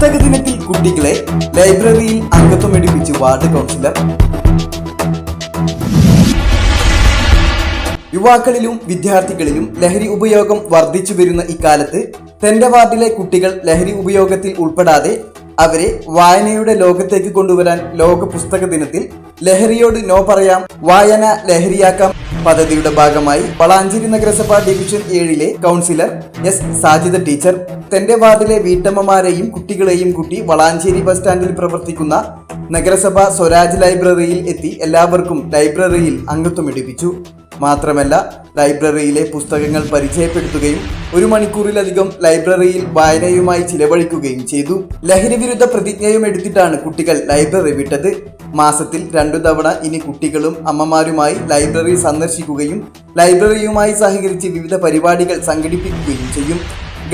പുസ്തക ദിനത്തിൽ കുട്ടികളെ ലൈബ്രറിയിൽ അംഗത്വമെടുപ്പിച്ച് വാർഡ് കൗൺസിലർ. യുവാക്കളിലും വിദ്യാർത്ഥികളിലും ലഹരി ഉപയോഗം വർദ്ധിച്ചു വരുന്ന ഇക്കാലത്ത് തന്റെ വാർഡിലെ കുട്ടികൾ ലഹരി ഉപയോഗത്തിൽ ഉൾപ്പെടാതെ അവരെ വായനയുടെ ലോകത്തേക്ക് കൊണ്ടുവരാൻ ലോക പുസ്തക ദിനത്തിൽ ലഹരിയോട് നോ പറയാം, വായന ലഹരിയാക്കാം പദ്ധതിയുടെ ഭാഗമായി വളാഞ്ചേരി നഗരസഭ division 7 councillor S Sajida teacher തന്റെ വാർഡിലെ വീട്ടമ്മമാരെയും കുട്ടികളെയും കൂട്ടി വളാഞ്ചേരി ബസ് സ്റ്റാൻഡിൽ പ്രവർത്തിക്കുന്ന നഗരസഭ സ്വരാജ് ലൈബ്രറിയിൽ എത്തി എല്ലാവർക്കും ലൈബ്രറിയിൽ അംഗത്വമെടുപ്പിച്ചു. മാത്രമല്ല, ലൈബ്രറിയിലെ പുസ്തകങ്ങൾ പരിചയപ്പെടുത്തുകയും 1 മണിക്കൂറിലധികം ലൈബ്രറിയിൽ വായനയുമായി ചിലവഴിക്കുകയും ചെയ്തു. ലഹരി വിരുദ്ധ പ്രതിജ്ഞയും എടുത്തിട്ടാണ് കുട്ടികൾ ലൈബ്രറി വിട്ടത്. മാസത്തിൽ 2 തവണ ഇനി കുട്ടികളും അമ്മമാരുമായി ലൈബ്രറി സന്ദർശിക്കുകയും ലൈബ്രറിയുമായി സഹകരിച്ച് വിവിധ പരിപാടികൾ സംഘടിപ്പിക്കുകയും ചെയ്യും.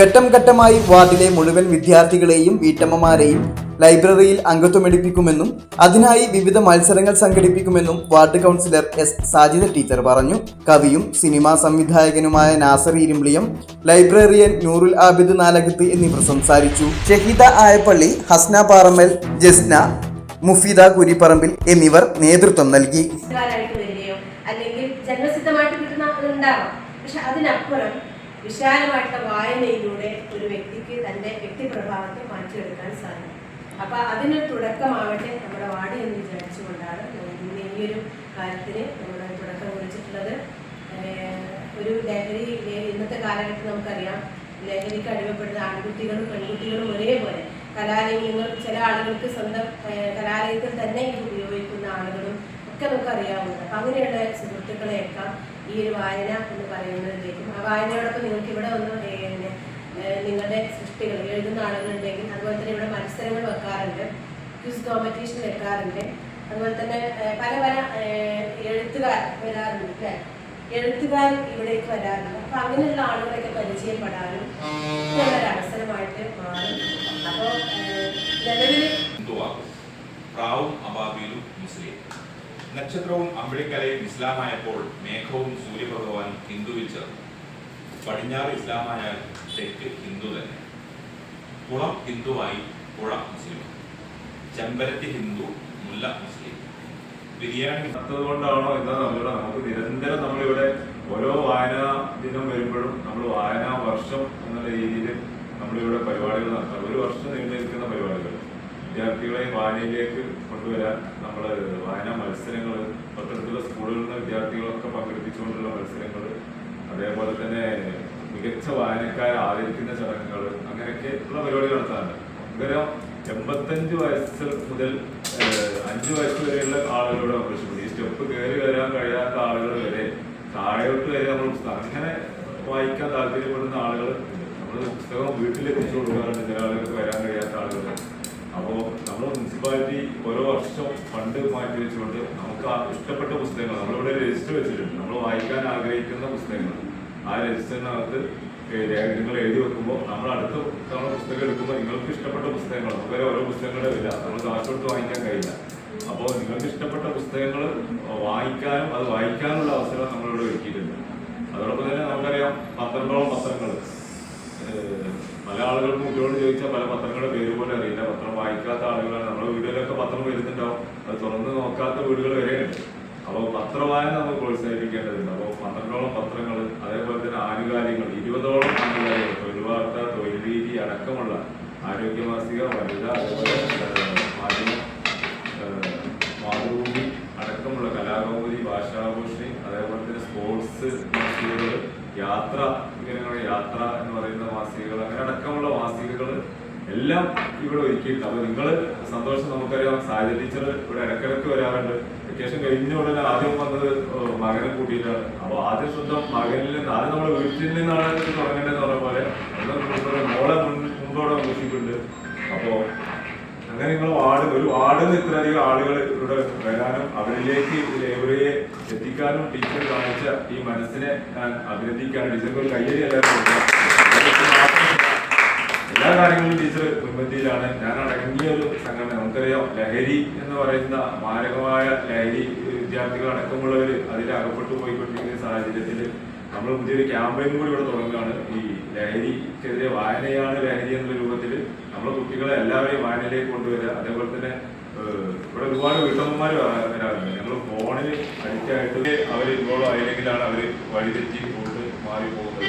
ഘട്ടം ഘട്ടമായി വാർഡിലെ മുഴുവൻ വിദ്യാർത്ഥികളെയും വീട്ടമ്മമാരെയും ലൈബ്രറിയിൽ അംഗത്വമെടുപ്പിക്കുമെന്നും അതിനായി വിവിധ മത്സരങ്ങൾ സംഘടിപ്പിക്കുമെന്നും ward councillor S Sajida teacher പറഞ്ഞു. കവിയും സിനിമാ സംവിധായകനുമായ നാസർ ഇരുമ്പിളിയം, ലൈബ്രറിയൻ നൂറുൽ ആബിദ് നാലകത്ത് എന്നിവർ സംസാരിച്ചു. ഷഹീദ ആയപ്പള്ളി, ഹസ്ന പാറമ്മൽ, ജസ്ന, മുഫീദ കുരിപ്പറമ്പിൽ എന്നിവർ നേതൃത്വം നൽകി. വിശാലമായിട്ടുള്ള വായനയിലൂടെ ഒരു വ്യക്തിക്ക് തൻ്റെ വ്യക്തിപ്രഭാവത്തെ മാറ്റിയെടുക്കാൻ സാധിക്കും. അപ്പോൾ അതിനൊരു തുടക്കമാവട്ടെ നമ്മുടെ വാർഡ് എന്ന് വിചാരിച്ചുകൊണ്ടാണ് ഇന്ന് ഈ ഒരു കാര്യത്തിന് നമ്മൾ തുടക്കം കുറിച്ചിട്ടുള്ളത്. ഒരു ലഹരി ഇന്നത്തെ കാലഘട്ടത്തിൽ നമുക്കറിയാം, ലഹരിക്ക് അടിമപ്പെടുന്ന ആൺകുട്ടികളും പെൺകുട്ടികളും ഒരേപോലെ കലാലയങ്ങൾ, ചില ആളുകൾക്ക് സ്വന്തം കലാലയത്തിൽ തന്നെ ഇത് ഉപയോഗിക്കുന്ന ആളുകളും ഒക്കെ നമുക്ക് അറിയാവുന്നത്. അപ്പം അങ്ങനെയുള്ള സുഹൃത്തുക്കളെയൊക്കെ ഈ ഒരു വായന എന്ന് പറയുന്നതിലേക്കും, ആ വായനയോടൊപ്പം നിങ്ങൾക്ക് ഇവിടെ ഒന്ന് നിങ്ങളുടെ സൃഷ്ടികൾ എഴുതുന്ന ആളുകളുണ്ടെങ്കിൽ അതുപോലെ തന്നെ ഇവിടെ മത്സരങ്ങൾ വെക്കാറുണ്ട്, ക്വിസ് കോമ്പറ്റീഷൻ വെക്കാറുണ്ട്. അതുപോലെ തന്നെ പല പല എഴുത്തുകാർ വരാറുണ്ട്, എഴുത്തുകാർ ഇവിടേക്ക് വരാറുണ്ട്. അപ്പം അങ്ങനെയുള്ള ആളുകളൊക്കെ പരിചയപ്പെടാനും ഒരു അവസരമായിട്ട് മാറും. അപ്പോൾ നിലവിൽ നക്ഷത്രവും അമ്പിളിക്കലയും ഇസ്ലാമായപ്പോൾ മേഘവും സൂര്യഭഗവാനും ഹിന്ദുവിൽ ചേർന്നു. പടിഞ്ഞാറ് ഇസ്ലാമായാൽ തെക്ക് ഹിന്ദു തന്നെ. കുളം ഹിന്ദുവായി പുഴ മുസ്ലിം. ചെമ്പരത്തി ഹിന്ദു, മുല്ല മുസ്ലിം. ബിരിയാണി കൊണ്ടാണോ എന്നാ നമുക്ക് നിരന്തരം നമ്മളിവിടെ ഓരോ വായനാ ദിനം വരുമ്പോഴും നമ്മൾ വായനാ വർഷം എന്നുള്ള രീതിയിൽ നമ്മളിവിടെ പരിപാടികൾ നടത്താം. 1 വർഷം നീണ്ടു നിൽക്കുന്ന പരിപാടികൾ വിദ്യാർത്ഥികളെ വായനയിലേക്ക് കൊണ്ടുവരാൻ നമ്മൾ വായനാ മത്സരങ്ങൾ, പത്തനംതിട്ട സ്കൂളുകളിൽ നിന്ന് വിദ്യാർത്ഥികളൊക്കെ പങ്കെടുപ്പിച്ചുകൊണ്ടുള്ള മത്സരങ്ങൾ, അതേപോലെ തന്നെ മികച്ച വായനക്കാരെ ആദരിക്കുന്ന ചടങ്ങുകൾ, അങ്ങനെയൊക്കെ ഉള്ള പരിപാടി നടത്താറുണ്ട്. നമുക്കറിയാം, 85 വയസ്സ് മുതൽ 5 വയസ്സ് വരെയുള്ള ആളുകളോട് നമ്മൾ ഇഷ്ടപ്പെടും. ഈ സ്റ്റെപ്പ് കയറി വരാൻ കഴിയാത്ത ആളുകൾ വരെ, താഴോട്ട് വരെ നമ്മൾ പുസ്തകം അങ്ങനെ വായിക്കാൻ താല്പര്യപ്പെടുന്ന ആളുകൾ നമ്മൾ പുസ്തകം വീട്ടിലെത്തിച്ചു കൊടുക്കാറുണ്ട്. ചില ആളുകൾക്ക് വരാൻ കഴിയാത്ത ആളുകൾ. അപ്പോൾ നമ്മൾ മുനിസിപ്പാലിറ്റി ഓരോ വർഷം ഫണ്ട് മാറ്റി വെച്ചുകൊണ്ട് നമുക്ക് ഇഷ്ടപ്പെട്ട പുസ്തകങ്ങൾ നമ്മളിവിടെ രജിസ്റ്റർ വെച്ചിട്ടുണ്ട്. നമ്മൾ വായിക്കാൻ ആഗ്രഹിക്കുന്ന പുസ്തകങ്ങൾ ആ രജിസ്റ്ററിനകത്ത് നിങ്ങൾ എഴുതി വെക്കുമ്പോൾ നമ്മൾ അടുത്ത തവണ പുസ്തകം എടുക്കുമ്പോൾ നിങ്ങൾക്ക് ഇഷ്ടപ്പെട്ട പുസ്തകങ്ങൾ, നമുക്ക് ഓരോ പുസ്തകങ്ങളുടെ വില നമ്മൾ കാശ് കൊടുത്ത് വാങ്ങിക്കാൻ കഴിയില്ല. അപ്പോൾ നിങ്ങൾക്ക് ഇഷ്ടപ്പെട്ട പുസ്തകങ്ങൾ വായിക്കാനും അത് വായിക്കാനുള്ള അവസരം നമ്മളിവിടെ ഒരുക്കിയിട്ടുണ്ട്. അതോടൊപ്പം തന്നെ നമുക്കറിയാം, 12ഓളം പത്രങ്ങൾ പല ആളുകൾക്കും കുട്ടികളോട് ചോദിച്ചാൽ പല പത്രങ്ങളുടെ പേര് പോലെ അറിയില്ല. പത്രം വായിക്കാത്ത ആളുകളാണ്. നമ്മുടെ വീടുകളിലൊക്കെ പത്രം വരുന്നുണ്ടാവും, അത് തുറന്ന് നോക്കാത്ത വീടുകൾ വരെയുണ്ട്. അപ്പോൾ പത്രവായന നമ്മൾ പ്രോത്സാഹിപ്പിക്കേണ്ടതുണ്ട്. അപ്പോൾ 12ഓളം പത്രങ്ങൾ, അതേപോലെ തന്നെ ആനുകാലികങ്ങൾ, 20ഓളം ആനുകാലികൾ, തൊഴിൽ വാർത്ത, തൊഴിൽ രീതി അടക്കമുള്ള ആരോഗ്യമാസിക, വനിത, അതേപോലെ മാധ്യമം, മാതൃഭൂമി അടക്കമുള്ള കലാകൗമുദി, ഭാഷാഭൂഷണി, അതേപോലെ തന്നെ സ്പോർട്സ് മാസികകൾ, യാത്ര യാത്ര എന്ന് പറയുന്ന മാസികകൾ, അങ്ങനെ അടക്കമുള്ള മാസികകൾ എല്ലാം ഇവിടെ ഒരുക്കിയിട്ടുണ്ട്. അപ്പോൾ നിങ്ങൾ സന്തോഷം. നമുക്കറിയാം, സാഹിത്യ ടീച്ചർ ഇവിടെ ഇടക്കിടക്ക് വരാറുണ്ട്. വെക്കേഷൻ കഴിഞ്ഞ ഉടനെ ആദ്യം വന്നത് മകനെ കൂട്ടിയിട്ടാണ്. അപ്പോൾ ആദ്യം സ്വന്തം മകനിൽ നിന്ന്, ആദ്യം നമ്മൾ വീട്ടിൽ നിന്നാണ് തുടങ്ങേണ്ടതെന്ന് പറഞ്ഞ പോലെ മോളെ മുൻപോടെ ആഘോഷിക്കുന്നുണ്ട്. അപ്പോൾ അങ്ങനെ നിങ്ങൾ ഒരു വാർഡിൽ ഇത്രയധികം ആളുകൾ ഇവിടെ വരാനും അവരിലേക്ക് ലൈബ്രറിയെ എത്തിക്കാനും ടീച്ചർ കാണിച്ച ഈ മനസ്സിനെ ഞാൻ അഭിനന്ദിക്കാനും ടീച്ചർക്ക് ഒരു കയ്യടി എല്ലാവരും എല്ലാ കാര്യങ്ങളിലും ടീച്ചർ മുൻപന്തിയിലാണ്. ഞാൻ അടങ്ങിയ ഒരു സംഘടന, നമുക്കറിയാം, ലഹരി എന്ന് പറയുന്ന മാരകമായ ലഹരി വിദ്യാർത്ഥികൾ അടക്കമുള്ളവർ അതിൽ അകപ്പെട്ടു പോയിക്കൊണ്ടിരിക്കുന്ന സാഹചര്യത്തിൽ നമ്മൾ പുതിയൊരു ക്യാമ്പയിൻ കൂടി ഇവിടെ തുടങ്ങുകയാണ്. ഈ ലഹരിക്കെതിരെ വായനയാണ് ലഹരി എന്നുള്ള രൂപത്തിൽ നമ്മളെ കുട്ടികളെ എല്ലാവരും വായനയിലേക്ക് കൊണ്ടുവരിക. അതേപോലെ തന്നെ ഇവിടെ ഒരുപാട് വീട്ടമ്മമാർ വരാറുണ്ട്. ഞങ്ങൾ ഫോണിൽ അഡിക്റ്റ് ആയിട്ട് അവർ ഇൻവോൾവ് ആയില്ലെങ്കിലാണ് അവർ വഴിതെറ്റി പോയിട്ട് മാറി പോകുന്നത്.